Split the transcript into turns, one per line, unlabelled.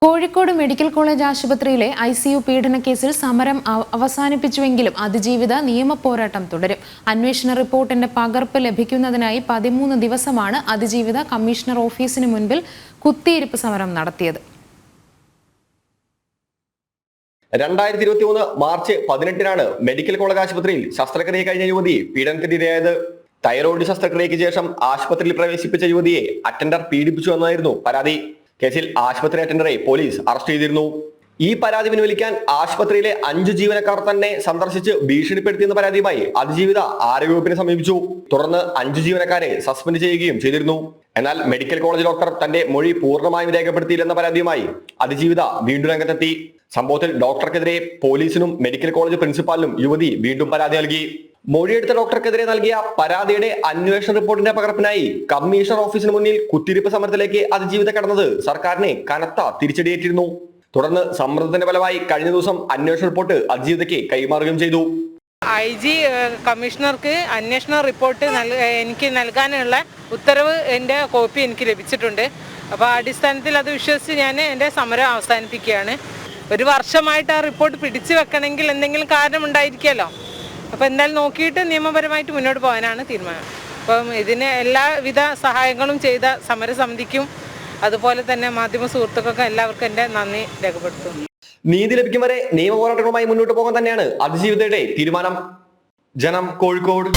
Kozhikode medical college ആശുപത്രിയിലെ ICU പീഡനക്കേസിൽ സമരം അവസാനിപ്പിച്ചുവെങ്കിലും അതിജീവിത നിയമപോരാട്ടം തുടരും. അന്വേഷണ റിപ്പോർട്ടിന്റെ പകർപ്പ് ലഭിക്കുന്നതിനായി 13 ദിവസമാണ് അതിജീവിത കമ്മീഷണർ ഓഫീസിന് മുൻപിൽ കുത്തിയിരിപ്പ് സമരം നടത്തിയത്.
2021 മാർച്ച് 18-നാണ് മെഡിക്കൽ കോളേജ് ആശുപത്രിയിൽ ശസ്ത്രക്രിയ കഴിഞ്ഞ യുവതി പീഡനത്തിനിരയായത്. തൈറോയിഡ് ശസ്ത്രക്രിയയ്ക്ക് ശേഷം ആശുപത്രിയിൽ പ്രവേശിപ്പിച്ച യുവതിയെ അറ്റൻഡർ പീഡിപ്പിച്ചു എന്നായിരുന്നു പരാതി. കേസിൽ ആശുപത്രി അറ്റൻഡറെ പോലീസ് അറസ്റ്റ് ചെയ്തിരുന്നു. ഈ പരാതി പിൻവലിക്കാൻ ആശുപത്രിയിലെ 5 ജീവനക്കാർ തന്നെ സന്ദർശിച്ച് ഭീഷണിപ്പെടുത്തിയെന്ന പരാതിയുമായി അതിജീവിത ആരോഗ്യവകുപ്പിനെ സമീപിച്ചു. തുടർന്ന് 5 ജീവനക്കാരെ സസ്പെൻഡ് ചെയ്യുകയും ചെയ്തിരുന്നു. എന്നാൽ മെഡിക്കൽ കോളേജ് ഡോക്ടർ തന്റെ മൊഴി പൂർണ്ണമായും രേഖപ്പെടുത്തിയില്ലെന്ന പരാതിയുമായി അതിജീവിത വീണ്ടും രംഗത്തെത്തി. സംഭവത്തിൽ ഡോക്ടർക്കെതിരെ പോലീസിനും മെഡിക്കൽ കോളേജ് പ്രിൻസിപ്പാലിനും യുവതി വീണ്ടും പരാതി നൽകി. മൊഴിയെടുത്ത ഡോക്ടർക്കെതിരെ നൽകിയ പരാതിയുടെ അന്വേഷണ റിപ്പോർട്ടിന്റെ പകർപ്പിനായി കമ്മീഷണർ ഓഫീസിന് മുന്നിൽ കുത്തിരിപ്പ് സമരത്തിലേക്ക് അതിജീവിത കടന്നത് സർക്കാരിനെ കനത്ത തിരിച്ചടിയേറ്റിരുന്നു. തുടർന്ന് സമ്മർദ്ദത്തിന്റെ ഫലമായി കഴിഞ്ഞ ദിവസം അന്വേഷണ റിപ്പോർട്ട് അതിജീവിതയ്ക്ക് കൈമാറുകയും ചെയ്തു.
IG കമ്മീഷണർക്ക് അന്വേഷണ റിപ്പോർട്ട് എനിക്ക് നൽകാനുള്ള ഉത്തരവ് എൻ്റെ കോപ്പി എനിക്ക് ലഭിച്ചിട്ടുണ്ട്. അപ്പോൾ ആ അടിസ്ഥാനത്തിൽ അത് വിശ്വസിച്ച് ഞാൻ എൻ്റെ സമരം അവസാനിപ്പിക്കുകയാണ്. 1 വർഷമായിട്ട് ആ റിപ്പോർട്ട് പിടിച്ചു വെക്കണമെങ്കിൽ എന്തെങ്കിലും കാരണം ഉണ്ടായിരിക്കുമല്ലോ. അപ്പോൾ എന്തായാലും നോക്കിയിട്ട് നിയമപരമായിട്ട് മുന്നോട്ട് പോകാനാണ് തീരുമാനം. അപ്പം ഇതിന് എല്ലാവിധ സഹായങ്ങളും ചെയ്ത സമരസമിതിക്കും അതുപോലെ തന്നെ മാധ്യമ സുഹൃത്തുക്കൾക്കും എല്ലാവർക്കും എൻ്റെ നന്ദി രേഖപ്പെടുത്തുന്നു.
നീതി ലഭിക്കും വരെ നിയമപോരാട്ടങ്ങളുമായി മുന്നോട്ട് പോകാൻ തന്നെയാണ് അതിജീവിതയുടെ തീരുമാനം. ജനം, കോഴിക്കോട്.